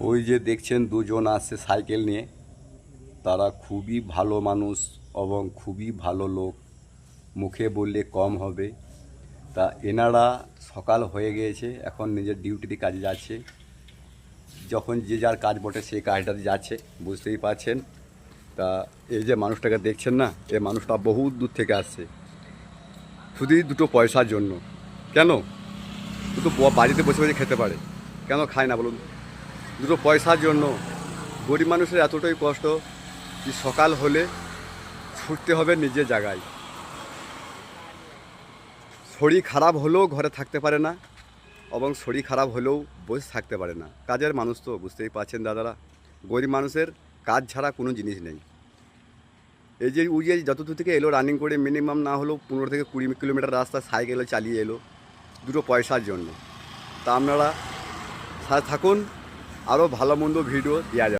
ওই যে দেখছেন দুজন আসছে সাইকেল নিয়ে, তারা খুবই ভালো মানুষ এবং খুবই ভালো লোক, মুখে বললে কম হবে। তা এনারা সকাল হয়ে গিয়েছে, এখন নিজের ডিউটিতে কাজে যাচ্ছে। যখন যে যার কাজ বটে সেই কাজটাতে যাচ্ছে, বুঝতেই পারছেন। তা এই যে মানুষটাকে দেখছেন না, এই মানুষটা বহু দূর থেকে আসছে শুধুই দুটো পয়সার জন্য। কেন? দুটো বাড়িতে বসে বসে খেতে পারে, কেন খায় না বলুন? দুটো পয়সার জন্য। গরিব মানুষের এতটাই কষ্ট যে সকাল হলে ছুটতে হবে নিজের জায়গায়। শরীর খারাপ হলেও ঘরে থাকতে পারে না, এবং শরীর খারাপ হলেও বসে থাকতে পারে না। কাজের মানুষ তো, বুঝতেই পারছেন দাদারা। গরিব মানুষের কাজ ছাড়া কোনো জিনিস নেই। এই যে ওই যে যত দূর থেকে এলো রানিং করে, মিনিমাম না হলেও 15 থেকে 20 কিলোমিটার রাস্তা সাইকেলে চালিয়ে এলো দুটো পয়সার জন্য। তা আপনারা সাথে থাকুন, আরও ভালো মন্দ ভিডিও দেওয়া যাবে।